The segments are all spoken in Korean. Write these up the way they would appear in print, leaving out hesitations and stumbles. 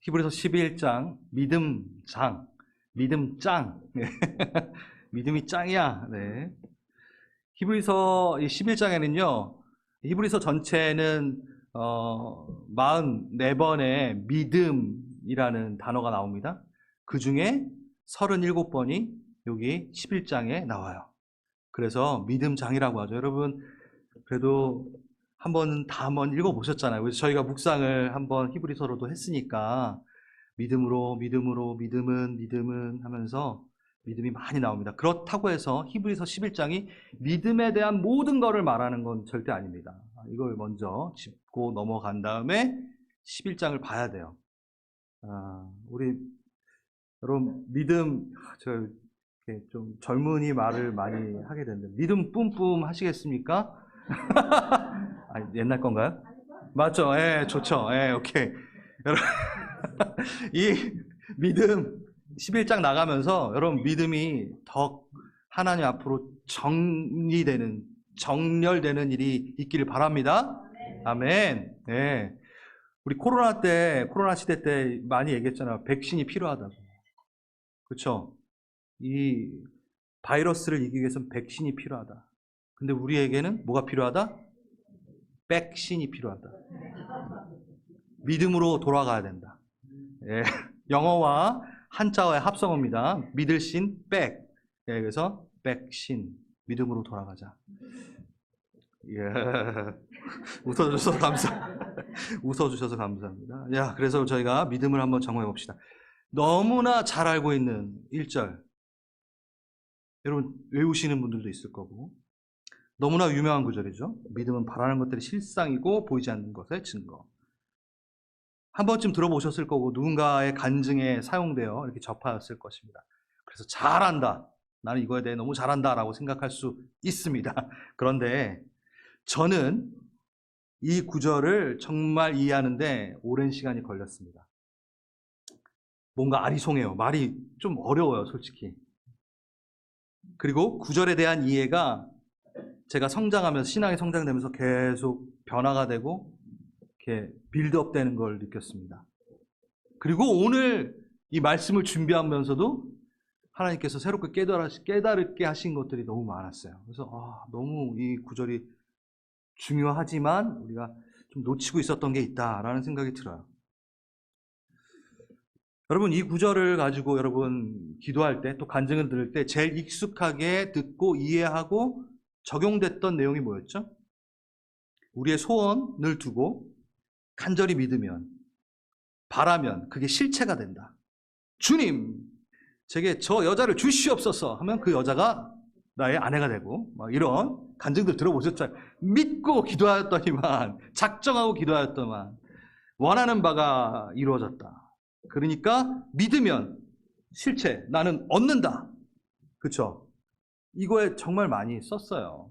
히브리서 11장 믿음장, 믿음짱. 네. 믿음이 짱이야. 네. 히브리서 11장에는요. 히브리서 전체는 44번의 믿음이라는 단어가 나옵니다. 그 중에 37번이 여기 11장에 나와요. 그래서 믿음장이라고 하죠. 여러분 그래도 한번 읽어보셨잖아요. 그래서 저희가 묵상을 한번 히브리서로도 했으니까 믿음으로 믿음은 하면서 믿음이 많이 나옵니다. 그렇다고 해서 히브리서 11장이 믿음에 대한 모든 것을 말하는 건 절대 아닙니다. 이걸 먼저 짚고 넘어간 다음에 11장을 봐야 돼요. 우리 여러분 믿음, 저 좀 젊은이 말을 많이 하게 되는데 믿음 뿜뿜 하시겠습니까? 옛날 건가요? 맞죠? 예, 좋죠. 예, 오케이. 여러분, 이 믿음 11장 나가면서 여러분 믿음이 더 하나님 앞으로 정리되는, 정렬되는 일이 있기를 바랍니다. 아멘. 예. 우리 코로나 시대 때 많이 얘기했잖아요. 백신이 필요하다고. 그렇죠? 이 바이러스를 이기기 위해서는 백신이 필요하다. 근데 우리에게는 뭐가 필요하다? 백신이 필요하다. 믿음으로 돌아가야 된다. 예. 영어와 한자어의 합성어입니다. 믿을신, 백. 예, 그래서 백신, 믿음으로 돌아가자. 예. 웃어주셔서 감사합니다. 야, 그래서 저희가 믿음을 한번 점검해 봅시다. 너무나 잘 알고 있는 1절. 여러분 외우시는 분들도 있을 거고 너무나 유명한 구절이죠. 믿음은 바라는 것들이 실상이고 보이지 않는 것의 증거. 한 번쯤 들어보셨을 거고 누군가의 간증에 사용되어 이렇게 접하였을 것입니다. 그래서 잘한다. 나는 이거에 대해 너무 잘한다 라고 생각할 수 있습니다. 그런데 저는 이 구절을 정말 이해하는데 오랜 시간이 걸렸습니다. 뭔가 아리송해요. 말이 좀 어려워요, 솔직히. 그리고 구절에 대한 이해가 제가 성장하면서, 신앙이 성장되면서 계속 변화가 되고 이렇게 빌드업 되는 걸 느꼈습니다. 그리고 오늘 이 말씀을 준비하면서도 하나님께서 새롭게 깨달게 하신 것들이 너무 많았어요. 그래서 너무 이 구절이 중요하지만 우리가 좀 놓치고 있었던 게 있다라는 생각이 들어요. 여러분 이 구절을 가지고 여러분 기도할 때 또 간증을 들을 때 제일 익숙하게 듣고 이해하고 적용됐던 내용이 뭐였죠? 우리의 소원을 두고 간절히 믿으면, 바라면 그게 실체가 된다. 주님, 제게 저 여자를 주시옵소서 하면 그 여자가 나의 아내가 되고 막 이런 간증들 들어보셨죠? 믿고 기도하였더니만, 작정하고 기도하였더만 원하는 바가 이루어졌다. 그러니까 믿으면 실체, 나는 얻는다. 그렇죠? 이거에 정말 많이 썼어요.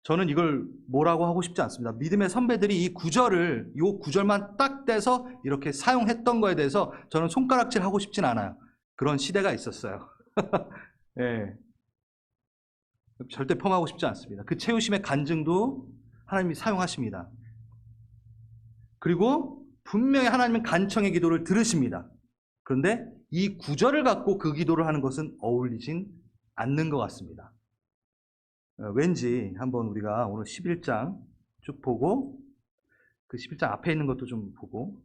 저는 이걸 뭐라고 하고 싶지 않습니다. 믿음의 선배들이 이 구절만 딱 떼서 이렇게 사용했던 거에 대해서 저는 손가락질 하고 싶진 않아요. 그런 시대가 있었어요. 네. 절대 폄하하고 싶지 않습니다. 그 채우심의 간증도 하나님이 사용하십니다. 그리고 분명히 하나님은 간청의 기도를 들으십니다. 그런데 이 구절을 갖고 그 기도를 하는 것은 어울리진 않는 것 같습니다. 왠지 한번 우리가 오늘 11장 쭉 보고 그 11장 앞에 있는 것도 좀 보고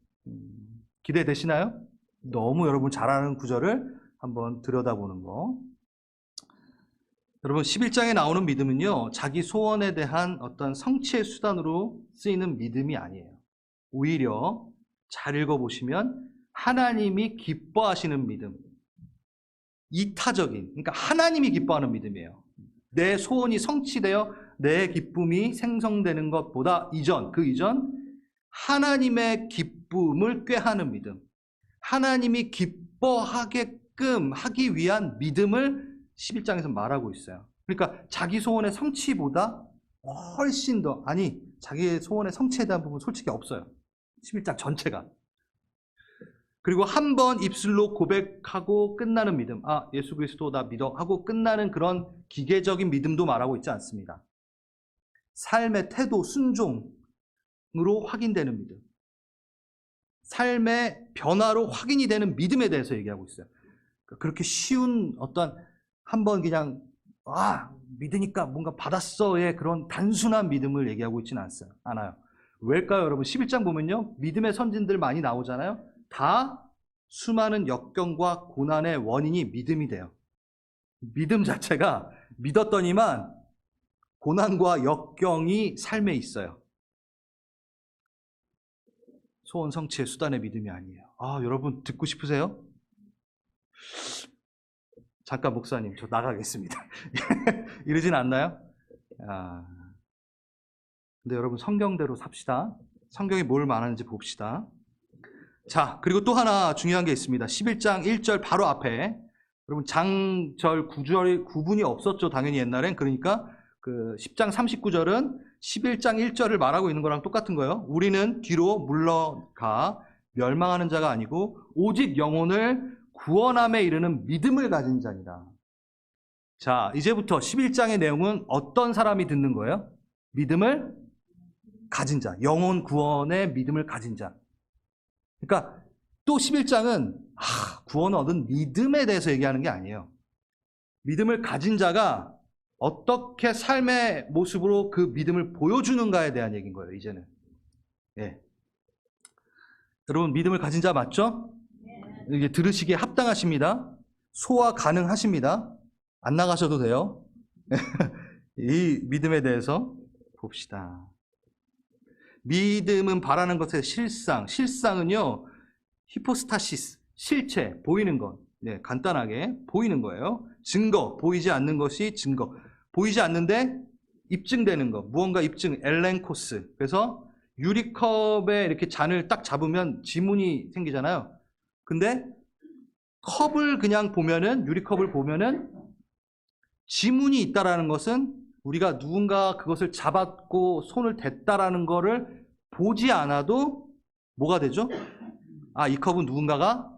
기대되시나요? 너무 여러분 잘 아는 구절을 한번 들여다보는 거. 여러분 11장에 나오는 믿음은요, 자기 소원에 대한 어떤 성취의 수단으로 쓰이는 믿음이 아니에요. 오히려 잘 읽어보시면 하나님이 기뻐하시는 믿음, 이타적인, 그러니까 하나님이 기뻐하는 믿음이에요. 내 소원이 성취되어 내 기쁨이 생성되는 것보다 그 이전 하나님의 기쁨을 꾀하는 믿음, 하나님이 기뻐하게끔 하기 위한 믿음을 11장에서 말하고 있어요. 그러니까 자기 소원의 성취보다 훨씬 더, 자기의 소원의 성취에 대한 부분 솔직히 없어요. 11장 전체가. 그리고 한 번 입술로 고백하고 끝나는 믿음, 예수 그리스도 나 믿어 하고 끝나는 그런 기계적인 믿음도 말하고 있지 않습니다. 삶의 태도, 순종으로 확인되는 믿음. 삶의 변화로 확인이 되는 믿음에 대해서 얘기하고 있어요. 그렇게 쉬운 어떤 한번 그냥 믿으니까 뭔가 받았어의 그런 단순한 믿음을 얘기하고 있지는 않아요. 왜일까요, 여러분? 11장 보면요, 믿음의 선진들 많이 나오잖아요. 다 수많은 역경과 고난의 원인이 믿음이 돼요. 믿음 자체가 믿었더니만 고난과 역경이 삶에 있어요. 소원 성취의 수단의 믿음이 아니에요. 여러분 듣고 싶으세요? 잠깐 목사님, 저 나가겠습니다. 이러진 않나요? 근데 여러분 성경대로 삽시다. 성경이 뭘 말하는지 봅시다. 자, 그리고 또 하나 중요한 게 있습니다. 11장 1절 바로 앞에, 여러분 장절 구분이 없었죠, 당연히 옛날엔. 그러니까 그 10장 39절은 11장 1절을 말하고 있는 거랑 똑같은 거예요. 우리는 뒤로 물러가 멸망하는 자가 아니고 오직 영혼을 구원함에 이르는 믿음을 가진 자니라. 자, 이제부터 11장의 내용은 어떤 사람이 듣는 거예요? 믿음을 가진 자, 영혼 구원의 믿음을 가진 자. 그러니까 또 11장은 구원 얻은 믿음에 대해서 얘기하는 게 아니에요. 믿음을 가진 자가 어떻게 삶의 모습으로 그 믿음을 보여주는가에 대한 얘기인 거예요, 이제는. 예. 여러분, 믿음을 가진 자 맞죠? 이게 들으시기에 합당하십니다. 소화 가능하십니다. 안 나가셔도 돼요. 이 믿음에 대해서 봅시다. 믿음은 바라는 것의 실상. 실상은요, 히포스타시스, 실체, 보이는 것. 네, 간단하게 보이는 거예요. 증거, 보이지 않는 것이 증거. 보이지 않는데 입증되는 것. 무언가 입증, 엘렌코스. 그래서 유리컵에 이렇게 잔을 딱 잡으면 지문이 생기잖아요. 근데 컵을 그냥 보면은, 유리컵을 보면은 지문이 있다라는 것은 우리가 누군가 그것을 잡았고 손을 댔다라는 거를 보지 않아도 뭐가 되죠? 이 컵은 누군가가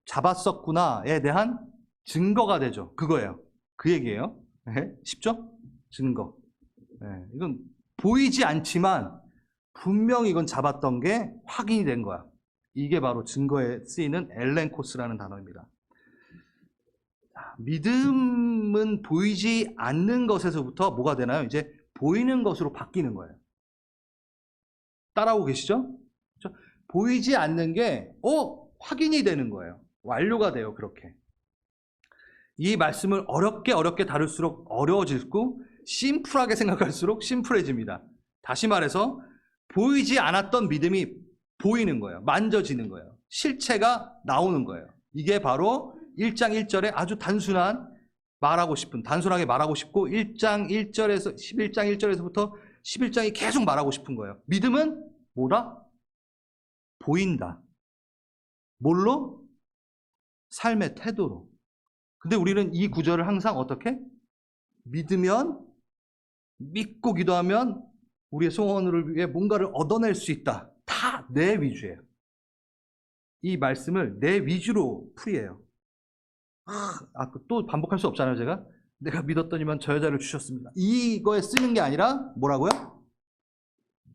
잡았었구나에 대한 증거가 되죠. 그거예요. 그 얘기예요. 네, 쉽죠? 증거. 네, 이건 보이지 않지만 분명히 이건 잡았던 게 확인이 된 거야. 이게 바로 증거에 쓰이는 엘렌코스라는 단어입니다. 믿음은 보이지 않는 것에서부터 뭐가 되나요? 이제 보이는 것으로 바뀌는 거예요. 따라오고 계시죠? 그렇죠? 보이지 않는 게 확인이 되는 거예요. 완료가 돼요. 그렇게. 이 말씀을 어렵게 다룰수록 어려워지고 심플하게 생각할수록 심플해집니다. 다시 말해서 보이지 않았던 믿음이 보이는 거예요. 만져지는 거예요. 실체가 나오는 거예요. 이게 바로 1장 1절에 아주 단순하게 말하고 싶고 1장 1절에서 11장 1절에서부터 11장이 계속 말하고 싶은 거예요. 믿음은 뭐다? 보인다. 뭘로? 삶의 태도로. 근데 우리는 이 구절을 항상 어떻게? 믿고 기도하면 우리의 소원을 위해 뭔가를 얻어낼 수 있다. 다 내 위주예요. 이 말씀을 내 위주로 풀이해요. 또 반복할 수 없잖아요, 제가. 내가 믿었더니만 저 여자를 주셨습니다. 이거에 쓰는 게 아니라 뭐라고요?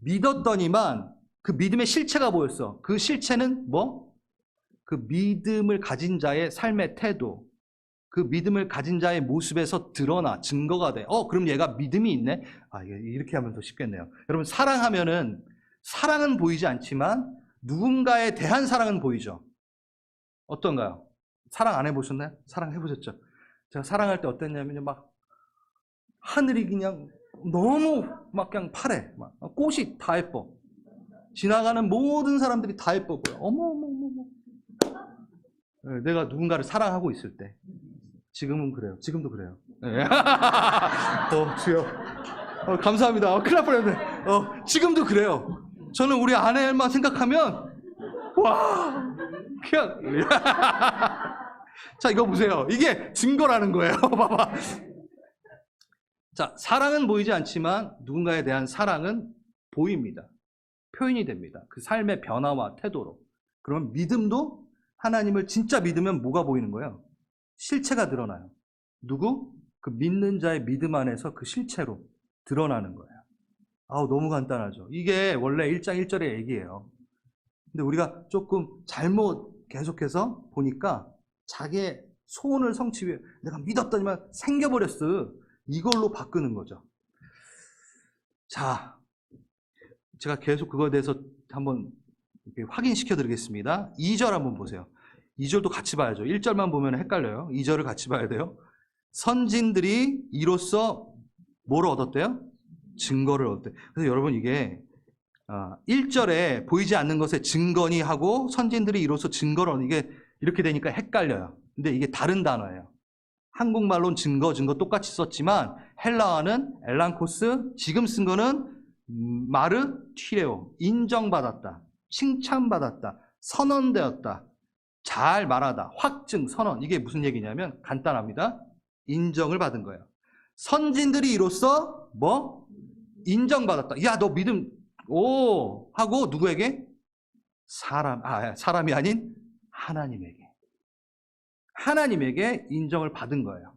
믿었더니만 그 믿음의 실체가 보였어. 그 실체는 뭐? 그 믿음을 가진 자의 삶의 태도, 그 믿음을 가진 자의 모습에서 드러나 증거가 돼. 그럼 얘가 믿음이 있네? 이렇게 하면 더 쉽겠네요. 여러분, 사랑은 보이지 않지만 누군가에 대한 사랑은 보이죠. 어떤가요? 사랑 안 해보셨나요? 사랑 해보셨죠? 제가 사랑할 때 어땠냐면요, 막 하늘이 그냥 너무 막 그냥 파래. 막 꽃이 다 예뻐. 지나가는 모든 사람들이 다 예뻐 보여. 어머. 내가 누군가를 사랑하고 있을 때. 지금은 그래요. 지금도 그래요. 주여. 감사합니다. 큰일 날 뻔했네. 지금도 그래요. 저는 우리 아내만 생각하면 와, 그냥 자, 이거 보세요. 이게 증거라는 거예요. 봐봐. 자, 사랑은 보이지 않지만 누군가에 대한 사랑은 보입니다. 표현이 됩니다. 그 삶의 변화와 태도로. 그러면 믿음도 하나님을 진짜 믿으면 뭐가 보이는 거예요? 실체가 드러나요. 누구? 그 믿는 자의 믿음 안에서 그 실체로 드러나는 거예요. 너무 간단하죠. 이게 원래 1장 1절의 얘기예요. 근데 우리가 조금 잘못 계속해서 보니까 자기의 소원을 성취 위해 내가 믿었더니만 생겨버렸어. 이걸로 바꾸는 거죠. 자, 제가 계속 그거에 대해서 한번 확인시켜 드리겠습니다. 2절 한번 보세요. 2절도 같이 봐야죠. 1절만 보면 헷갈려요. 2절을 같이 봐야 돼요. 선진들이 이로써 뭘 얻었대요? 증거를 얻었대요. 그래서 여러분 이게 1절에 보이지 않는 것에 증거니 하고 선진들이 이로써 증거를 얻는 이게 이렇게 되니까 헷갈려요. 근데 이게 다른 단어예요. 한국말로는 증거 똑같이 썼지만 헬라어는 엘란코스, 지금 쓴 거는 마르 튀레오, 인정받았다, 칭찬받았다, 선언되었다, 잘 말하다, 확증, 선언. 이게 무슨 얘기냐면 간단합니다. 인정을 받은 거예요. 선진들이 이로써 뭐? 인정받았다. 야, 너 믿음 오 하고 누구에게? 사람이 아닌 하나님에게 인정을 받은 거예요.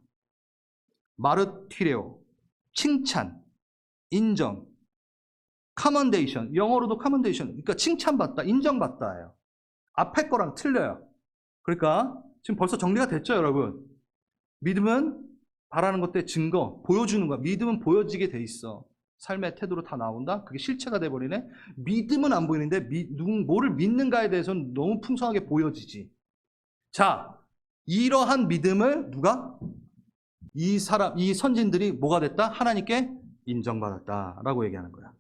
마르티레오, 칭찬, 인정, 커먼데이션, 영어로도 커먼데이션, 그러니까 칭찬받다, 인정받다예요. 앞에 거랑 틀려요. 그러니까 지금 벌써 정리가 됐죠, 여러분? 믿음은 바라는 것들의 증거, 보여주는 거야. 믿음은 보여지게 돼 있어. 삶의 태도로 다 나온다? 그게 실체가 돼버리네? 믿음은 안 보이는데 뭐를 믿는가에 대해서는 너무 풍성하게 보여지지. 자, 이러한 믿음을 누가? 이 선진들이 뭐가 됐다? 하나님께 인정받았다라고 얘기하는 거야.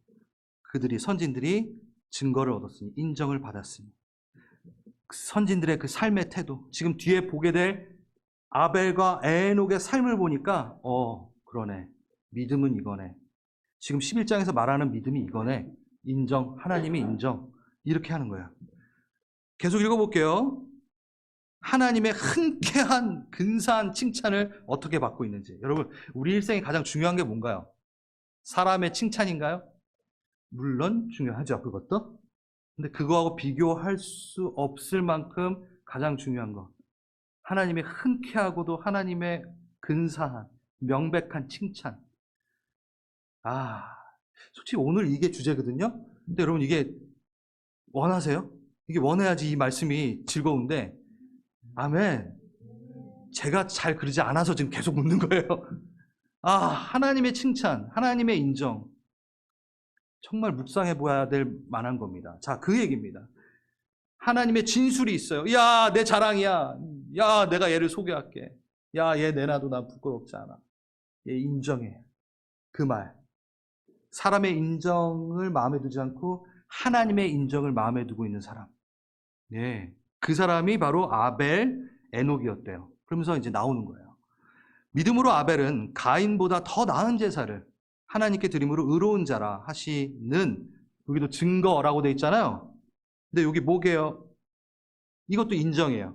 선진들이 증거를 얻었으니, 인정을 받았으니. 선진들의 그 삶의 태도, 지금 뒤에 보게 될 아벨과 에녹의 삶을 보니까 그러네. 믿음은 이거네. 지금 11장에서 말하는 믿음이 이거네. 인정, 하나님이 인정. 이렇게 하는 거야. 계속 읽어볼게요. 하나님의 흔쾌한 근사한 칭찬을 어떻게 받고 있는지. 여러분, 우리 일생에 가장 중요한 게 뭔가요? 사람의 칭찬인가요? 물론 중요하죠, 그것도. 근데 그거하고 비교할 수 없을 만큼 가장 중요한 거. 하나님의 흔쾌하고도 하나님의 근사한, 명백한 칭찬. 솔직히 오늘 이게 주제거든요. 근데 여러분 이게 원하세요? 이게 원해야지 이 말씀이 즐거운데, 아멘. 제가 잘 그러지 않아서 지금 계속 묻는 거예요. 하나님의 칭찬, 하나님의 인정. 정말 묵상해 보아야 될 만한 겁니다. 자, 그 얘기입니다. 하나님의 진술이 있어요. 야, 내 자랑이야. 야, 내가 얘를 소개할게. 야, 얘 내놔도 난 부끄럽지 않아. 얘 인정해. 그 말. 사람의 인정을 마음에 두지 않고 하나님의 인정을 마음에 두고 있는 사람. 네. 그 사람이 바로 아벨, 에녹이었대요. 그러면서 이제 나오는 거예요. 믿음으로 아벨은 가인보다 더 나은 제사를 하나님께 드림으로 의로운 자라 하시는, 여기도 증거라고 돼 있잖아요. 근데 여기 뭐게요? 이것도 인정이에요.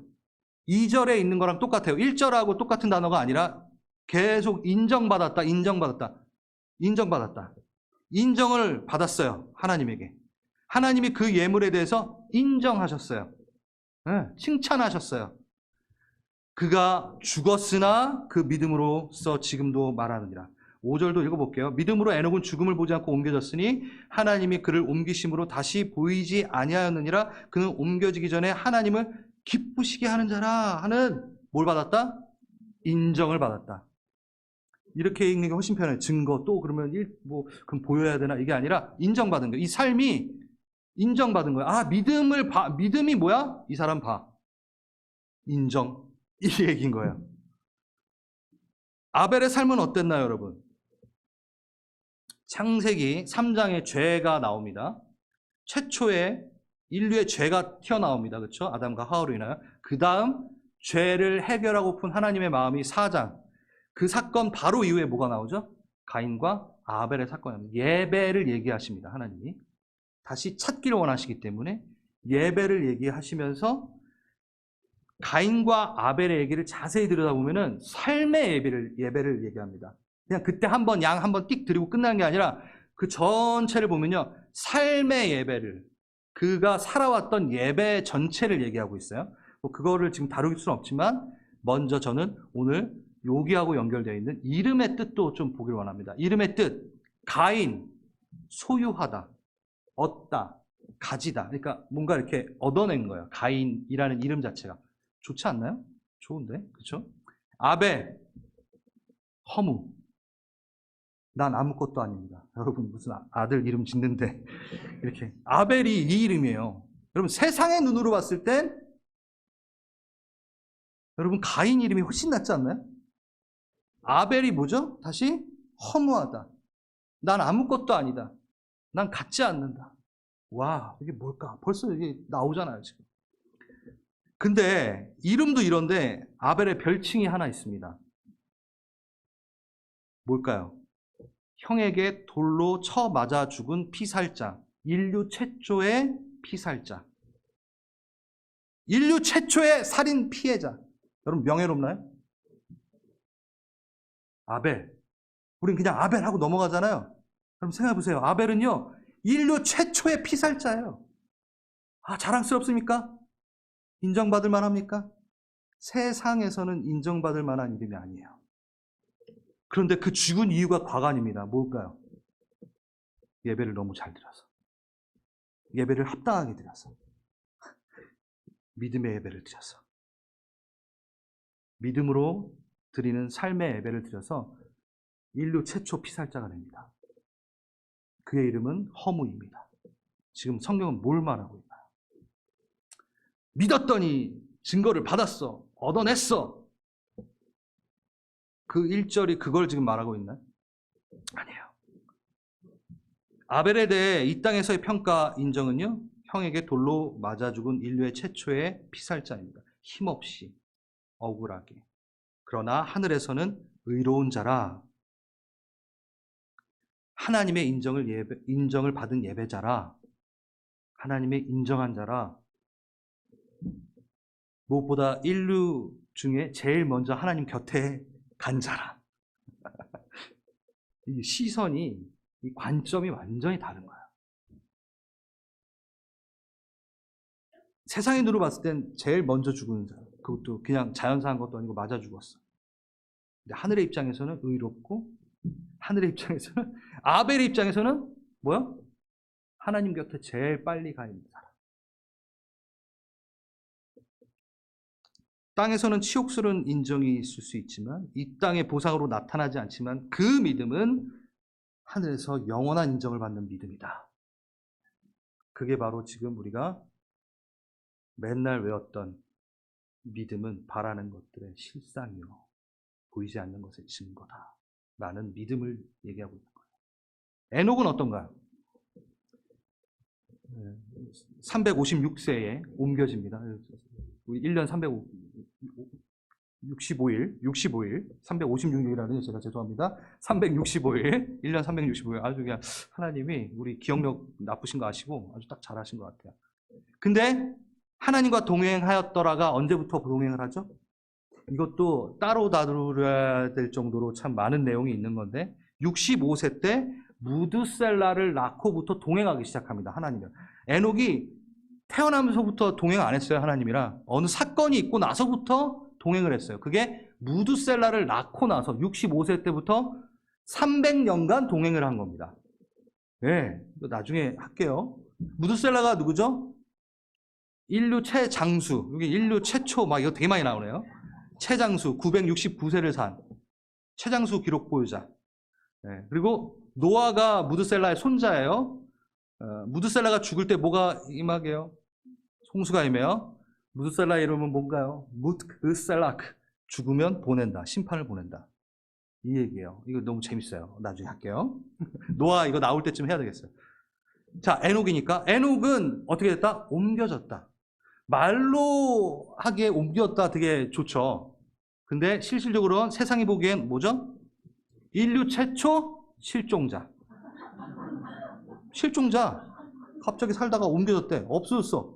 2절에 있는 거랑 똑같아요. 1절하고 똑같은 단어가 아니라 계속 인정받았다. 인정을 받았어요. 하나님에게. 하나님이 그 예물에 대해서 인정하셨어요. 네, 칭찬하셨어요. 그가 죽었으나 그 믿음으로써 지금도 말하느니라. 5절도 읽어볼게요. 믿음으로 에녹은 죽음을 보지 않고 옮겨졌으니 하나님이 그를 옮기심으로 다시 보이지 아니하였느니라. 그는 옮겨지기 전에 하나님을 기쁘시게 하는 자라 하는 뭘 받았다? 인정을 받았다. 이렇게 읽는 게 훨씬 편해요. 증거 또 그러면 그럼 보여야 되나? 이게 아니라 인정받은 거예요. 이 삶이 인정받은 거예요. 믿음이 뭐야? 이 사람 봐. 인정. 이 얘기인 거예요. 아벨의 삶은 어땠나요, 여러분? 창세기 3장에 죄가 나옵니다. 최초의 인류의 죄가 튀어나옵니다. 그렇죠? 아담과 하와로 인하여. 그 다음 죄를 해결하고픈 하나님의 마음이 4장. 그 사건 바로 이후에 뭐가 나오죠? 가인과 아벨의 사건입니다. 예배를 얘기하십니다. 하나님이. 다시 찾기를 원하시기 때문에 예배를 얘기하시면서 가인과 아벨의 얘기를 자세히 들여다보면 삶의 예배를 얘기합니다. 그냥 그때 양 한 번 띡 드리고 끝나는 게 아니라 그 전체를 보면요. 삶의 예배를, 그가 살아왔던 예배 전체를 얘기하고 있어요. 그거를 지금 다룰 수는 없지만 먼저 저는 오늘 여기하고 연결되어 있는 이름의 뜻도 좀 보기를 원합니다. 이름의 뜻, 가인, 소유하다, 얻다, 가지다. 그러니까 뭔가 이렇게 얻어낸 거예요. 가인이라는 이름 자체가. 좋지 않나요? 좋은데, 그렇죠? 아벨, 허무. 난 아무것도 아닙니다. 여러분 무슨 아들 이름 짓는데 이렇게 아벨이 이 이름이에요. 여러분 세상의 눈으로 봤을 땐 여러분 가인 이름이 훨씬 낫지 않나요? 아벨이 뭐죠? 다시 허무하다. 난 아무것도 아니다. 난 갖지 않는다. 와, 이게 뭘까? 벌써 이게 나오잖아요, 지금. 근데 이름도 이런데 아벨의 별칭이 하나 있습니다. 뭘까요? 형에게 돌로 쳐 맞아 죽은 피살자. 인류 최초의 피살자. 인류 최초의 살인 피해자. 여러분 명예롭나요? 아벨. 우린 그냥 아벨 하고 넘어가잖아요. 그럼 생각해 보세요. 아벨은요, 인류 최초의 피살자예요. 아, 자랑스럽습니까? 인정받을 만합니까? 세상에서는 인정받을 만한 이름이 아니에요. 그런데 그 죽은 이유가 과관입니다. 뭘까요? 예배를 너무 잘 드려서. 예배를 합당하게 드려서. 믿음의 예배를 드려서. 믿음으로 드리는 삶의 예배를 드려서 인류 최초 피살자가 됩니다. 그의 이름은 허무입니다. 지금 성경은 뭘 말하고 있나요? 믿었더니 증거를 받았어. 얻어냈어. 그 1절이 그걸 지금 말하고 있나요? 아니에요. 아벨에 대해 이 땅에서의 평가 인정은요, 형에게 돌로 맞아 죽은 인류의 최초의 피살자입니다. 힘없이, 억울하게. 그러나 하늘에서는 의로운 자라, 하나님의 인정을 받은 예배자라, 하나님의 인정한 자라, 무엇보다 인류 중에 제일 먼저 하나님 곁에 간 자라. 이 시선이, 이 관점이 완전히 다른 거야. 세상의 눈으로 봤을 땐 제일 먼저 죽은 자. 그것도 그냥 자연사한 것도 아니고 맞아 죽었어. 근데 하늘의 입장에서는 의롭고, 하늘의 입장에서는, 아벨의 입장에서는 뭐야? 하나님 곁에 제일 빨리 가 있는 사람. 땅에서는 치욕스러운 인정이 있을 수 있지만, 이 땅의 보상으로 나타나지 않지만, 그 믿음은 하늘에서 영원한 인정을 받는 믿음이다. 그게 바로 지금 우리가 맨날 외웠던 믿음은 바라는 것들의 실상이요, 보이지 않는 것의 증거다 라는 믿음을 얘기하고 있는 거예요. 에녹은 어떤가요? 356세에 옮겨집니다. 1년 365일, 356일이라는 제가 죄송합니다. 365일, 1년 365일. 아주 그냥 하나님이 우리 기억력 나쁘신 거 아시고 아주 딱 잘하신 것 같아요. 근데 하나님과 동행하였더라가 언제부터 동행을 하죠? 이것도 따로 다루어야 될 정도로 참 많은 내용이 있는 건데 65세 때 무드셀라를 낳고부터 동행하기 시작합니다. 하나님은. 에녹이 태어나면서부터 동행 안 했어요. 하나님이랑. 어느 사건이 있고 나서부터 동행을 했어요. 그게 무드셀라를 낳고 나서 65세 때부터 300년간 동행을 한 겁니다. 네, 나중에 할게요. 무드셀라가 누구죠? 인류 최장수, 여기 인류 최초, 막 이거 되게 많이 나오네요. 최장수, 969세를 산 최장수 기록 보유자. 네, 그리고 노아가 무드셀라의 손자예요. 무드셀라가 죽을 때 뭐가 임하게요? 홍수가 임해요. 무드셀라 이름은 뭔가요? 무드셀라크. 죽으면 보낸다. 심판을 보낸다. 이 얘기예요. 이거 너무 재밌어요. 나중에 할게요. 노아 이거 나올 때쯤 해야 되겠어요. 자, 에녹이니까. 에녹은 어떻게 됐다? 옮겨졌다. 말로 하기에 옮겼다 되게 좋죠. 근데 실질적으로는 세상이 보기엔 뭐죠? 인류 최초 실종자. 실종자. 갑자기 살다가 옮겨졌대. 없어졌어.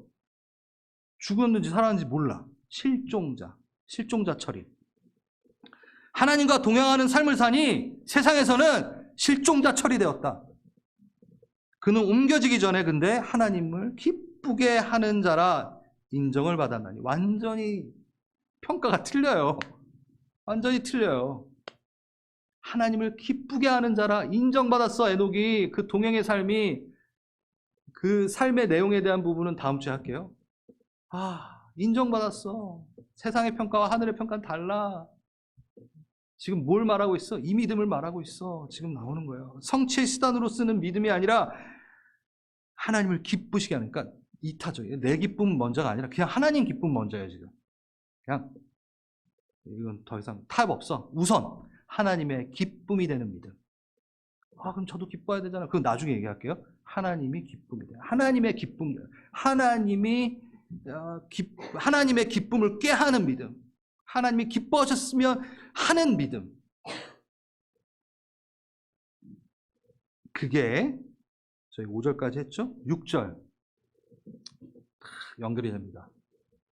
죽었는지 살았는지 몰라. 실종자. 실종자 처리. 하나님과 동행하는 삶을 사니 세상에서는 실종자 처리되었다. 그는 옮겨지기 전에 근데 하나님을 기쁘게 하는 자라 인정을 받았나니. 완전히 평가가 틀려요. 완전히 틀려요. 하나님을 기쁘게 하는 자라 인정받았어. 에녹이 그 동행의 삶이 그 삶의 내용에 대한 부분은 다음 주에 할게요. 인정받았어. 세상의 평가와 하늘의 평가는 달라. 지금 뭘 말하고 있어? 이 믿음을 말하고 있어. 지금 나오는 거예요. 성취의 수단으로 쓰는 믿음이 아니라 하나님을 기쁘시게 하는, 그러니까 이타죠. 내 기쁨 먼저가 아니라 그냥 하나님 기쁨 먼저예요, 지금. 그냥 이건 더 이상 타협 없어. 우선 하나님의 기쁨이 되는 믿음. 그럼 저도 기뻐야 되잖아. 그건 나중에 얘기할게요. 하나님이 기쁨이 돼요. 하나님의 기쁨, 하나님의 기쁨을 꾀하는 믿음. 하나님이 기뻐하셨으면 하는 믿음. 그게 저희 5절까지 했죠? 6절 연결이 됩니다.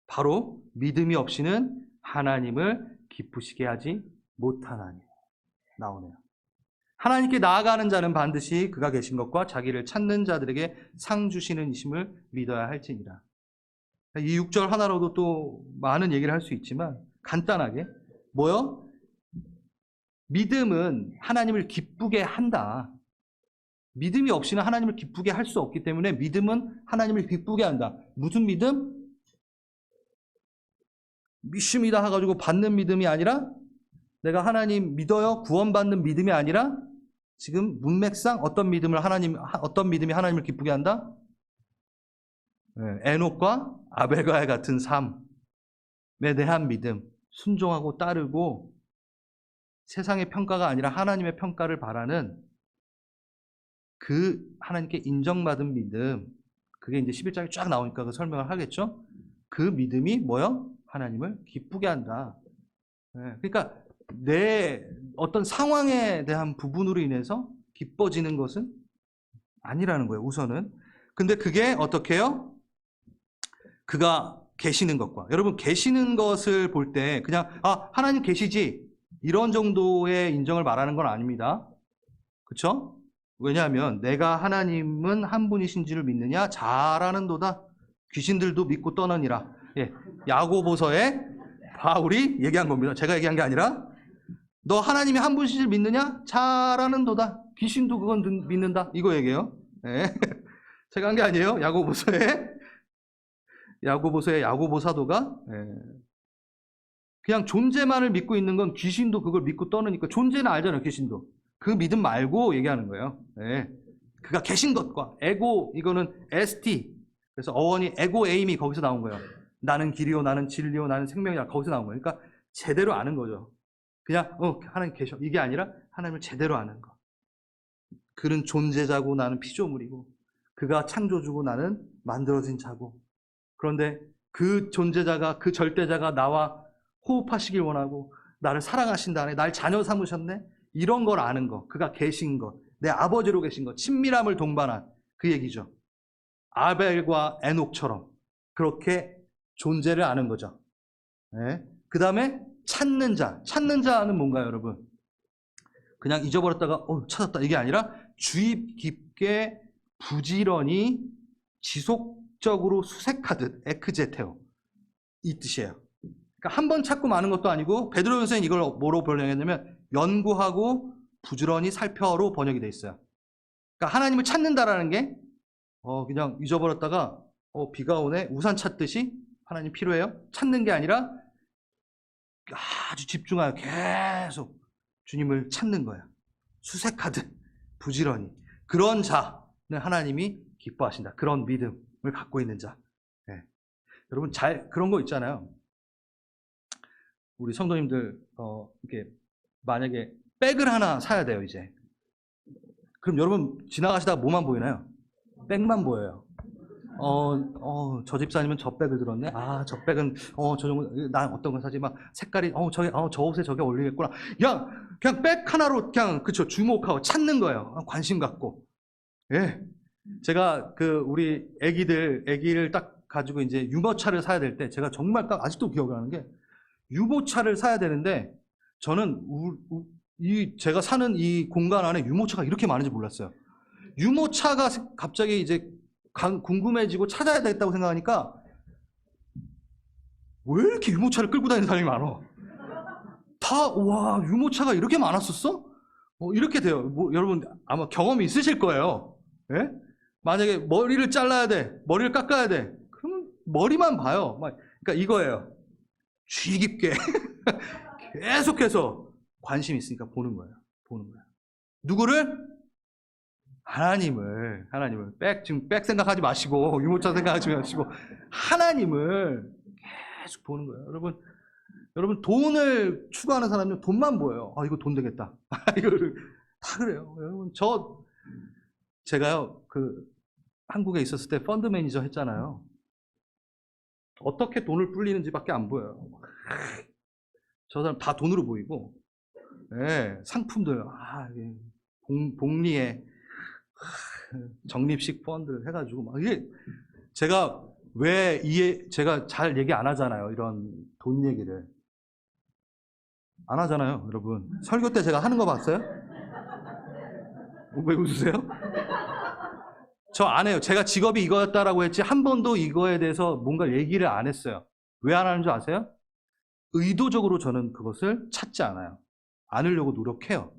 바로 믿음이 없이는 하나님을 기쁘시게 하지 못하나니 나오네요. 하나님께 나아가는 자는 반드시 그가 계신 것과 자기를 찾는 자들에게 상 주시는 이심을 믿어야 할지니라. 이 6절 하나로도 또 많은 얘기를 할 수 있지만 간단하게 뭐요? 믿음은 하나님을 기쁘게 한다. 믿음이 없이는 하나님을 기쁘게 할 수 없기 때문에 믿음은 하나님을 기쁘게 한다. 무슨 믿음? 믿습니다 해가지고 받는 믿음이 아니라, 내가 하나님 믿어요 구원받는 믿음이 아니라, 지금 문맥상 어떤 믿음이 하나님을 기쁘게 한다? 에녹과 아벨과의 같은 삶에 대한 믿음, 순종하고 따르고 세상의 평가가 아니라 하나님의 평가를 바라는 그 하나님께 인정받은 믿음, 그게 이제 11장에 쫙 나오니까 그 설명을 하겠죠? 그 믿음이 뭐요? 하나님을 기쁘게 한다. 그러니까 내 어떤 상황에 대한 부분으로 인해서 기뻐지는 것은 아니라는 거예요, 우선은. 근데 그게 어떻게 해요? 그가 계시는 것과, 여러분 계시는 것을 볼 때 그냥 하나님 계시지 이런 정도의 인정을 말하는 건 아닙니다. 그렇죠? 왜냐하면 내가 하나님은 한 분이신지를 믿느냐? 잘하는도다. 귀신들도 믿고 떠나니라. 야고보서에 바울이 얘기한 겁니다. 제가 얘기한 게 아니라, 너 하나님이 한 분이신지를 믿느냐? 잘하는도다. 귀신도 그건 믿는다. 이거 얘기해요. 제가 한 게 아니에요. 야고보서의 야고보 사도가 그냥 존재만을 믿고 있는 건, 귀신도 그걸 믿고 떠나니까, 존재는 알잖아요, 귀신도. 그 믿음 말고 얘기하는 거예요. 그가 계신 것과, 에고, 이거는 ST. 그래서 어원이 에고 에임이 거기서 나온 거예요. 나는 길이요, 나는 진리요, 나는 생명이야. 거기서 나온 거예요. 그러니까 제대로 아는 거죠. 그냥 하나님 계셔. 이게 아니라 하나님을 제대로 아는 거. 그는 존재자고 나는 피조물이고, 그가 창조주고 나는 만들어진 자고, 그런데 그 존재자가, 그 절대자가 나와 호흡하시길 원하고 나를 사랑하신다네, 날 자녀 삼으셨네, 이런 걸 아는 거, 그가 계신 것, 내 아버지로 계신 것, 친밀함을 동반한 그 얘기죠. 아벨과 에녹처럼 그렇게 존재를 아는 거죠. 그 다음에 찾는 자는 뭔가요, 여러분? 그냥 잊어버렸다가 찾았다, 이게 아니라 주입 깊게 부지런히 지속적으로 수색하듯, 에크제테오, 이 뜻이에요. 그러니까 한 번 찾고 마는 것도 아니고, 베드로 전서는 이걸 뭐로 번역했냐면 연구하고 부지런히 살펴로 번역이 돼 있어요. 그러니까 하나님을 찾는다라는 게 그냥 잊어버렸다가 비가 오네, 우산 찾듯이 하나님 필요해요? 찾는 게 아니라 아주 집중하여 계속 주님을 찾는 거예요. 수색하듯 부지런히. 그런 자는 하나님이 기뻐하신다. 그런 믿음을 갖고 있는 자. 여러분 그런 거 있잖아요. 우리 성도님들 이렇게 만약에 백을 하나 사야 돼요, 이제. 그럼 여러분 지나가시다가 뭐만 보이나요? 백만 보여요. 저 집사님은 저 백을 들었네. 저 백은 저 정도, 난 어떤 걸 사지? 막 색깔이 저 옷에 저게 어울리겠구나. 그냥 백 하나로 그냥 그쵸, 주목하고 찾는 거예요. 관심 갖고. 제가 우리 애기를 딱 가지고 이제 유모차를 사야 될 때, 제가 정말 딱 아직도 기억나는 게, 유모차를 사야 되는데 저는 제가 사는 이 공간 안에 유모차가 이렇게 많은지 몰랐어요. 유모차가 갑자기 이제 궁금해지고 찾아야 되겠다고 생각하니까, 왜 이렇게 유모차를 끌고 다니는 사람이 많아? 와, 유모차가 이렇게 많았었어? 이렇게 돼요. 여러분 아마 경험이 있으실 거예요. 만약에 머리를 잘라야 돼, 머리를 깎아야 돼, 그러면 머리만 봐요. 그러니까 이거예요. 주의 깊게 계속해서 관심이 있으니까 보는 거예요. 보는 거예요. 누구를? 하나님을 지금 백 생각하지 마시고, 유모차 생각하지 마시고, 하나님을 계속 보는 거예요. 여러분, 돈을 추구하는 사람은 돈만 보여요. 이거 돈 되겠다. 이거를 다 그래요. 여러분, 제가요, 한국에 있었을 때 펀드 매니저 했잖아요. 어떻게 돈을 불리는지밖에 안 보여요. 저 사람 다 돈으로 보이고, 네, 상품들, 복리에 적립식 펀드를 해가지고 이게 제가 제가 잘 얘기 안 하잖아요. 이런 돈 얘기를 안 하잖아요, 여러분. 설교 때 제가 하는 거 봤어요? 왜 웃으세요? 저 안 해요. 제가 직업이 이거였다라고 했지 한 번도 이거에 대해서 뭔가 얘기를 안 했어요. 왜 안 하는 줄 아세요? 의도적으로 저는 그것을 찾지 않아요. 않으려고 노력해요.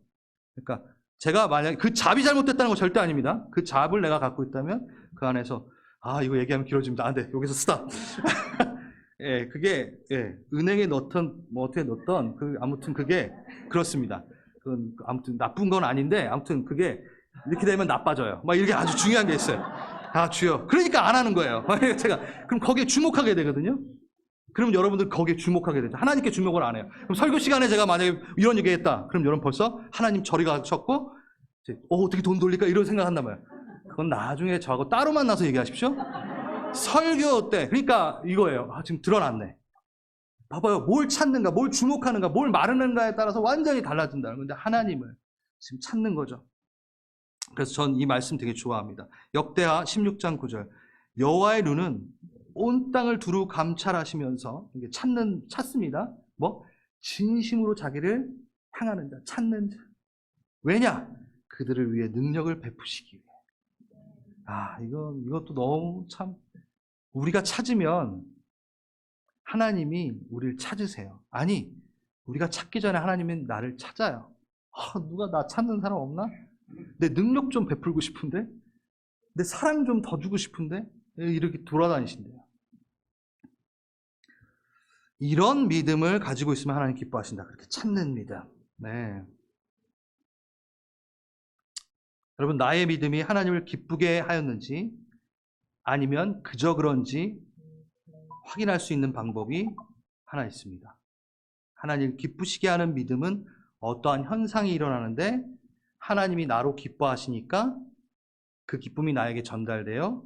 그러니까 제가 만약에 그 잡이 잘못됐다는 거 절대 아닙니다. 그 잡을 내가 갖고 있다면 그 안에서 이거 얘기하면 길어집니다. 안 돼. 여기서 스탑. 예, 그게 은행에 넣던 뭐 어떻게 넣던 아무튼 그게 그렇습니다. 그건 아무튼 나쁜 건 아닌데 아무튼 그게 이렇게 되면 나빠져요. 이렇게 아주 중요한 게 있어요. 주여. 그러니까 안 하는 거예요. 제가 그럼 거기에 주목하게 되거든요. 그럼 여러분들 거기에 주목하게 되죠. 하나님께 주목을 안 해요. 그럼 설교 시간에 제가 만약에 이런 얘기 했다. 그럼 여러분 벌써 하나님 저리 가셨고, 어떻게 돈 돌릴까? 이런 생각 한단 말이에요. 그건 나중에 저하고 따로 만나서 얘기하십시오. 설교 때. 그러니까 이거예요. 지금 드러났네. 봐봐요. 뭘 찾는가, 뭘 주목하는가, 뭘 말하는가에 따라서 완전히 달라진다는 건데 하나님을 지금 찾는 거죠. 그래서 전 이 말씀 되게 좋아합니다. 역대하 16장 9절. 여호와의 눈은 온 땅을 두루 감찰하시면서 찾습니다. 진심으로 자기를 향하는 자, 찾는 자. 왜냐? 그들을 위해 능력을 베푸시기 위해. 이것도 너무 참, 우리가 찾으면 하나님이 우리를 찾으세요. 아니, 우리가 찾기 전에 하나님은 나를 찾아요. 누가 나 찾는 사람 없나? 내 능력 좀 베풀고 싶은데? 내 사랑 좀 더 주고 싶은데? 이렇게 돌아다니신대요. 이런 믿음을 가지고 있으면 하나님 기뻐하신다. 그렇게 찾는 믿음. 네. 여러분, 나의 믿음이 하나님을 기쁘게 하였는지 아니면 그저 그런지 확인할 수 있는 방법이 하나 있습니다. 하나님을 기쁘시게 하는 믿음은 어떠한 현상이 일어나는데 하나님이 나로 기뻐하시니까 그 기쁨이 나에게 전달되어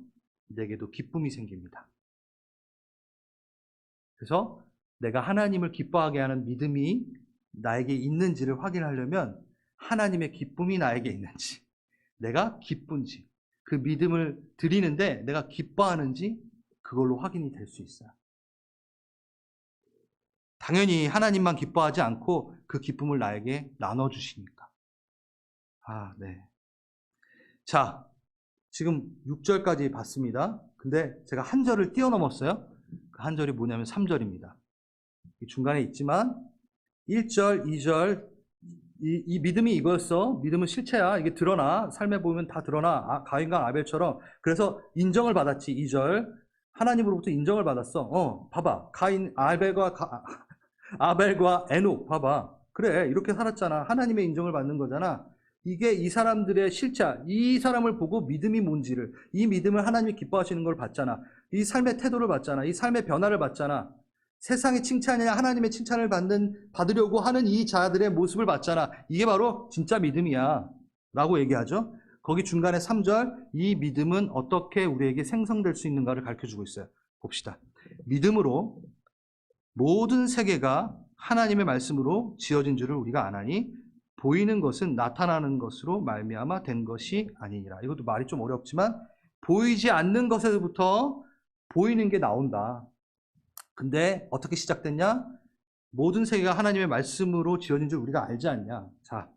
내게도 기쁨이 생깁니다. 그래서 내가 하나님을 기뻐하게 하는 믿음이 나에게 있는지를 확인하려면 하나님의 기쁨이 나에게 있는지, 내가 기쁜지, 그 믿음을 드리는데 내가 기뻐하는지 그걸로 확인이 될 수 있어요. 당연히 하나님만 기뻐하지 않고 그 기쁨을 나에게 나눠주시니까. 네. 자, 지금 6절까지 봤습니다. 근데 제가 한 절을 뛰어넘었어요. 그 한 절이 뭐냐면 3절입니다. 중간에 있지만 1절, 2절 이 믿음이 이거였어. 믿음은 실체야. 이게 드러나. 삶에 보면 다 드러나. 가인과 아벨처럼. 그래서 인정을 받았지. 2절. 하나님으로부터 인정을 받았어. 봐봐. 아벨과 에녹 봐봐. 그래. 이렇게 살았잖아. 하나님의 인정을 받는 거잖아. 이게 이 사람들의 실체, 이 사람을 보고 믿음이 뭔지를, 이 믿음을 하나님이 기뻐하시는 걸 봤잖아. 이 삶의 태도를 봤잖아. 이 삶의 변화를 봤잖아. 세상의 칭찬이 아니라 하나님의 칭찬을 받으려고 하는 이 자들의 모습을 봤잖아. 이게 바로 진짜 믿음이야 라고 얘기하죠. 거기 중간에 3절, 이 믿음은 어떻게 우리에게 생성될 수 있는가를 가르쳐주고 있어요. 봅시다. 믿음으로 모든 세계가 하나님의 말씀으로 지어진 줄을 우리가 아나니 보이는 것은 나타나는 것으로 말미암아 된 것이 아니니라. 이것도 말이 좀 어렵지만 보이지 않는 것에서부터 보이는 게 나온다. 근데 어떻게 시작됐냐? 모든 세계가 하나님의 말씀으로 지어진 줄 우리가 알지 않냐? 자,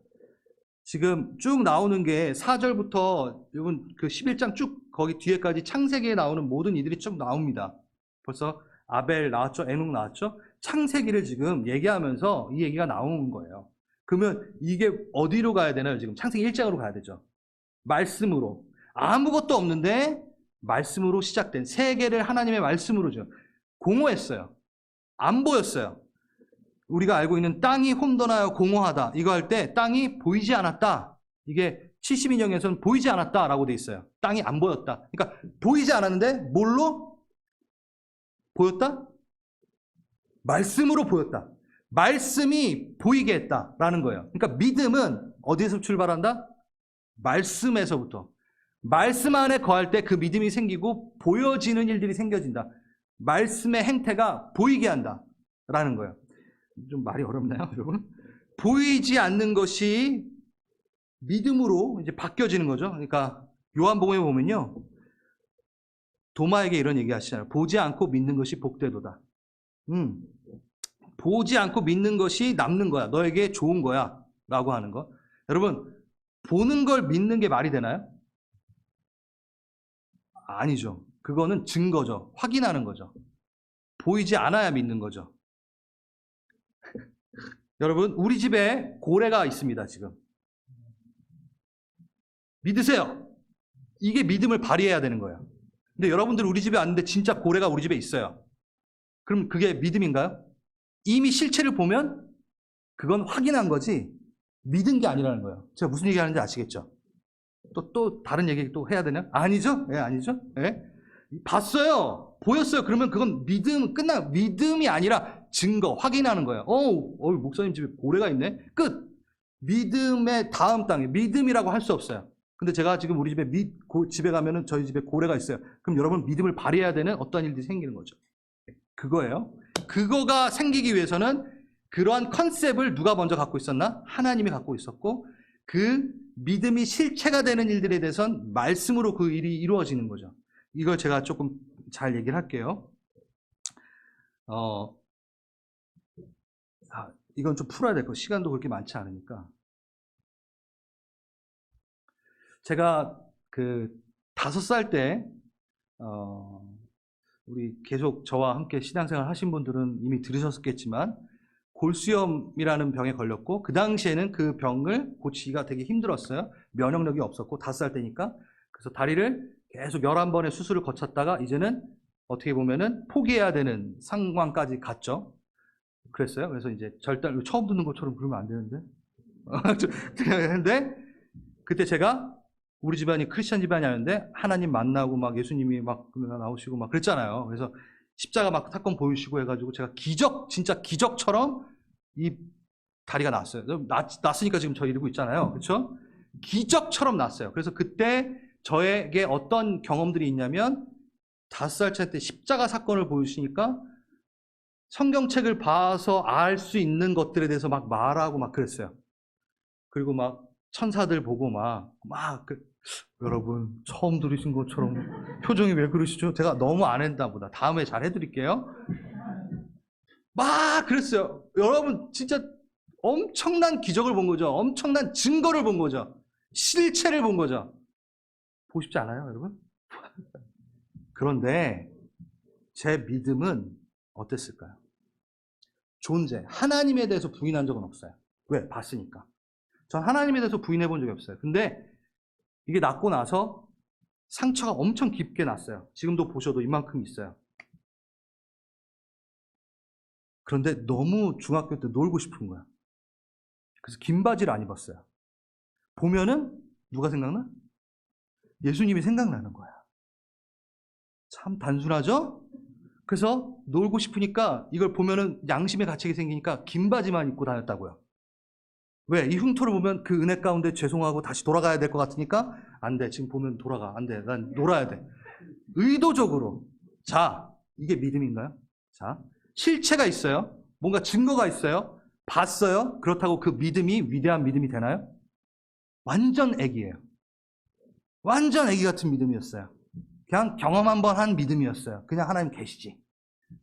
지금 쭉 나오는 게 4절부터 여러분 그 11장 쭉 거기 뒤에까지 창세기에 나오는 모든 이들이 쭉 나옵니다. 벌써 아벨 나왔죠? 에녹 나왔죠? 창세기를 지금 얘기하면서 이 얘기가 나오는 거예요. 그러면 이게 어디로 가야 되나요? 지금 창세기 1장으로 가야 되죠. 말씀으로. 아무것도 없는데 말씀으로 시작된 세계를 하나님의 말씀으로죠. 공허했어요. 안 보였어요. 우리가 알고 있는 땅이 혼돈하여 공허하다. 이거 할 때 땅이 보이지 않았다. 이게 72년에서는 보이지 않았다라고 돼 있어요. 땅이 안 보였다. 그러니까 보이지 않았는데 뭘로 보였다? 말씀으로 보였다. 말씀이 보이게 했다라는 거예요. 그러니까 믿음은 어디에서 출발한다? 말씀에서부터. 말씀 안에 거할 때 그 믿음이 생기고 보여지는 일들이 생겨진다. 말씀의 행태가 보이게 한다라는 거예요. 좀 말이 어렵나요, 여러분? 보이지 않는 것이 믿음으로 이제 바뀌어지는 거죠. 그러니까 요한복음에 보면요, 도마에게 이런 얘기 하시잖아요. 보지 않고 믿는 것이 복되도다. 보지 않고 믿는 것이 남는 거야. 너에게 좋은 거야. 라고 하는 거. 여러분, 보는 걸 믿는 게 말이 되나요? 아니죠. 그거는 증거죠. 확인하는 거죠. 보이지 않아야 믿는 거죠. 여러분, 우리 집에 고래가 있습니다, 지금. 믿으세요. 이게 믿음을 발휘해야 되는 거예요. 근데 여러분들 우리 집에 왔는데 진짜 고래가 우리 집에 있어요. 그럼 그게 믿음인가요? 이미 실체를 보면 그건 확인한 거지 믿은 게 아니라는 거예요. 제가 무슨 얘기 하는지 아시겠죠? 또 다른 얘기 또 해야 되냐? 아니죠? 예, 아니죠? 예? 봤어요. 보였어요. 그러면 그건 믿음이 아니라 증거, 확인하는 거예요. 목사님 집에 고래가 있네? 끝! 믿음의 다음 단계, 믿음이라고 할 수 없어요. 근데 제가 지금 우리 집에 집에 가면은 저희 집에 고래가 있어요. 그럼 여러분 믿음을 발휘해야 되는 어떠한 일들이 생기는 거죠. 그거예요. 그거가 생기기 위해서는 그러한 컨셉을 누가 먼저 갖고 있었나? 하나님이 갖고 있었고, 그 믿음이 실체가 되는 일들에 대해서는 말씀으로 그 일이 이루어지는 거죠. 이걸 제가 조금 잘 얘기를 할게요. 이건 좀 풀어야 될 거. 시간도 그렇게 많지 않으니까. 제가 5살 때, 우리 계속 저와 함께 신앙생활 하신 분들은 이미 들으셨겠지만, 골수염이라는 병에 걸렸고, 그 당시에는 그 병을 고치기가 되게 힘들었어요. 면역력이 없었고, 5살 때니까. 그래서 다리를 계속 11번의 수술을 거쳤다가, 이제는 어떻게 보면은 포기해야 되는 상황까지 갔죠. 그랬어요. 그래서 이제 절단, 처음 듣는 것처럼 그러면 안 되는데. 근데, 그때 제가 우리 집안이 크리스천 집안이었는데, 하나님 만나고 막 예수님이 막 나오시고 막 그랬잖아요. 그래서 십자가 막 사건 보이시고 해가지고 제가 진짜 기적처럼 이 다리가 났어요. 났으니까 지금 저 이러고 있잖아요. 그렇죠? 기적처럼 났어요. 그래서 그때 저에게 어떤 경험들이 있냐면 5살 때 십자가 사건을 보여주시니까 성경책을 봐서 알 수 있는 것들에 대해서 막 말하고 막 그랬어요. 그리고 막 천사들 보고 여러분 처음 들으신 것처럼 표정이 왜 그러시죠? 제가 너무 안 했나 보다. 다음에 잘 해드릴게요. 막 그랬어요. 여러분 진짜 엄청난 기적을 본 거죠. 엄청난 증거를 본 거죠. 실체를 본 거죠. 보고 싶지 않아요, 여러분? 그런데 제 믿음은 어땠을까요? 존재, 하나님에 대해서 부인한 적은 없어요. 왜? 봤으니까. 전 하나님에 대해서 부인해 본 적이 없어요. 근데 이게 났고 나서 상처가 엄청 깊게 났어요. 지금도 보셔도 이만큼 있어요. 그런데 너무 중학교 때 놀고 싶은 거야. 그래서 긴 바지를 안 입었어요. 보면은 누가 생각나? 예수님이 생각나는 거야. 참 단순하죠? 그래서 놀고 싶으니까 이걸 보면은 양심에 갇히게 생기니까 긴 바지만 입고 다녔다고요. 왜? 이 흉터를 보면 그 은혜 가운데 죄송하고 다시 돌아가야 될 것 같으니까 안 돼. 지금 보면 돌아가. 안 돼. 난 놀아야 돼. 의도적으로. 자, 이게 믿음인가요? 자, 실체가 있어요. 뭔가 증거가 있어요. 봤어요. 그렇다고 그 믿음이 위대한 믿음이 되나요? 완전 애기예요. 완전 애기 같은 믿음이었어요. 그냥 경험 한번 한 믿음이었어요. 그냥 하나님 계시지.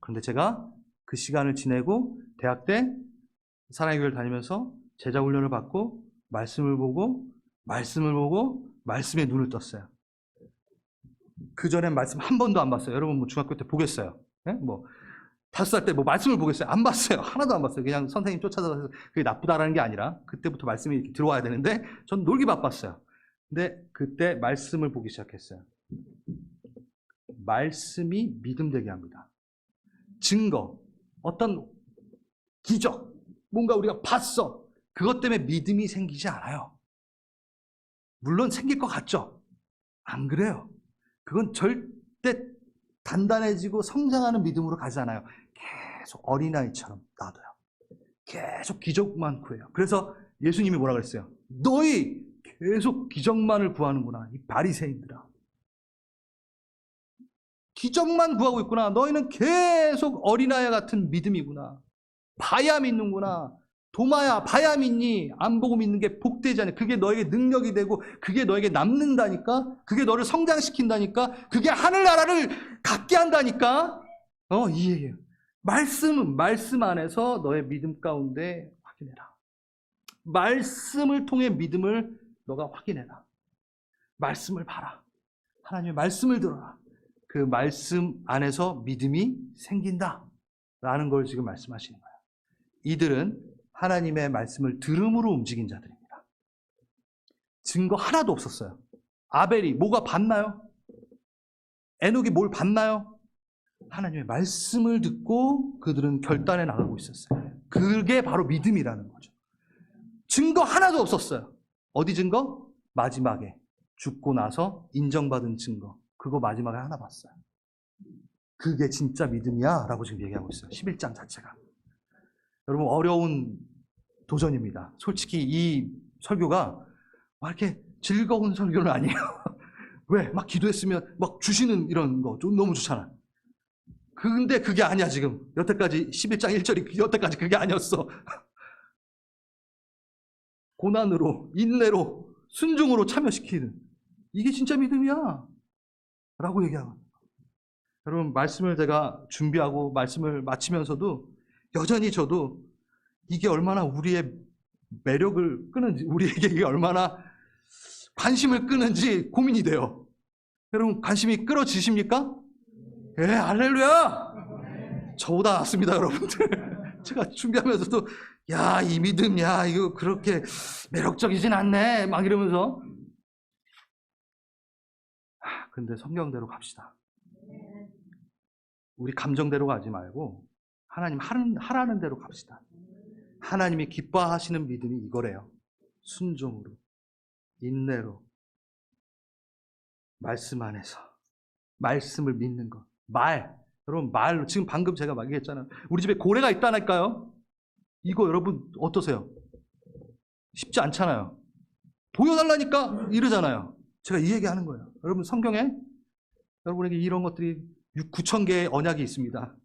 그런데 제가 그 시간을 지내고 대학 때 사랑의 교회를 다니면서 제자 훈련을 받고 말씀을 보고 말씀에 눈을 떴어요. 그전엔 말씀 한 번도 안 봤어요. 여러분 중학교 때 보겠어요? 네? 5살 때 말씀을 보겠어요? 안 봤어요. 하나도 안 봤어요. 그냥 선생님 쫓아다녀서 그게 나쁘다라는 게 아니라 그때부터 말씀이 이렇게 들어와야 되는데 전 놀기 바빴어요. 근데 그때 말씀을 보기 시작했어요. 말씀이 믿음 되게 합니다. 증거, 어떤 기적, 뭔가 우리가 봤어. 그것 때문에 믿음이 생기지 않아요. 물론 생길 것 같죠? 안 그래요. 그건 절대 단단해지고 성장하는 믿음으로 가지 않아요. 계속 어린아이처럼 놔둬요. 계속 기적만 구해요. 그래서 예수님이 뭐라 그랬어요? 너희 계속 기적만을 구하는구나. 이 바리새인들아. 기적만 구하고 있구나. 너희는 계속 어린아이 같은 믿음이구나. 봐야 믿는구나. 도마야, 봐야 믿니? 안 보고 믿는 게 복되지 않아. 그게 너에게 능력이 되고 그게 너에게 남는다니까. 그게 너를 성장시킨다니까. 그게 하늘나라를 갖게 한다니까. 이 얘기예요. 말씀 안에서 너의 믿음 가운데 확인해라. 말씀을 통해 믿음을 너가 확인해라. 말씀을 봐라. 하나님의 말씀을 들어라. 그 말씀 안에서 믿음이 생긴다. 라는 걸 지금 말씀하시는 거예요. 이들은 하나님의 말씀을 들음으로 움직인 자들입니다. 증거 하나도 없었어요. 아벨이 뭐가 봤나요? 에녹이 뭘 봤나요? 하나님의 말씀을 듣고 그들은 결단에 나가고 있었어요. 그게 바로 믿음이라는 거죠. 증거 하나도 없었어요. 어디 증거? 마지막에 죽고 나서 인정받은 증거. 그거 마지막에 하나 봤어요. 그게 진짜 믿음이야 라고 지금 얘기하고 있어요. 11장 자체가. 여러분 어려운 도전입니다. 솔직히 이 설교가 막 이렇게 즐거운 설교는 아니에요. 왜? 막 기도했으면 막 주시는 이런 거 좀 너무 좋잖아. 근데 그게 아니야 지금. 여태까지 11장 1절이 여태까지 그게 아니었어. 고난으로, 인내로, 순종으로 참여시키는 이게 진짜 믿음이야 라고 얘기하거든요. 여러분 말씀을 제가 준비하고 말씀을 마치면서도 여전히 저도 이게 얼마나 우리의 매력을 끄는지, 우리에게 이게 얼마나 관심을 끄는지 고민이 돼요. 여러분 관심이 끌어지십니까? 예, 할렐루야! 저보다 낫습니다, 여러분들. 제가 준비하면서도 야, 이 믿음, 야, 이거 그렇게 매력적이진 않네 막 이러면서 근데 성경대로 갑시다. 우리 감정대로 가지 말고 하나님 하라는 대로 갑시다. 하나님이 기뻐하시는 믿음이 이거래요. 순종으로, 인내로, 말씀 안에서 말씀을 믿는 것. 여러분 말로 지금 방금 제가 막 얘기했잖아요. 우리 집에 고래가 있다니까요. 이거 여러분 어떠세요? 쉽지 않잖아요. 보여달라니까 이러잖아요. 제가 이 얘기하는 거예요. 여러분 성경에 여러분에게 이런 것들이 9천 개의 언약이 있습니다.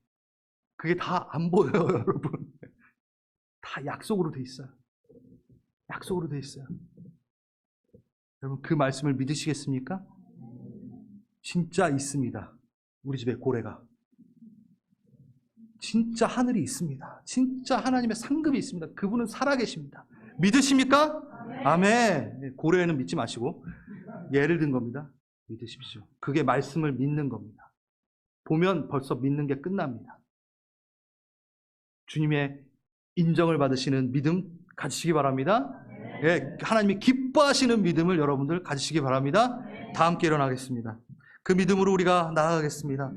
그게 다 안 보여요, 여러분. 다 약속으로 돼 있어요. 약속으로 돼 있어요. 여러분 그 말씀을 믿으시겠습니까? 진짜 있습니다. 우리 집에 고래가. 진짜 하늘이 있습니다. 진짜 하나님의 상급이 있습니다. 그분은 살아계십니다. 믿으십니까? 아멘. 고래는 믿지 마시고 예를 든 겁니다. 믿으십시오. 그게 말씀을 믿는 겁니다. 보면 벌써 믿는 게 끝납니다. 주님의 인정을 받으시는 믿음 가지시기 바랍니다. 예, 하나님이 기뻐하시는 믿음을 여러분들 가지시기 바랍니다. 다 함께 일어나겠습니다. 그 믿음으로 우리가 나아가겠습니다.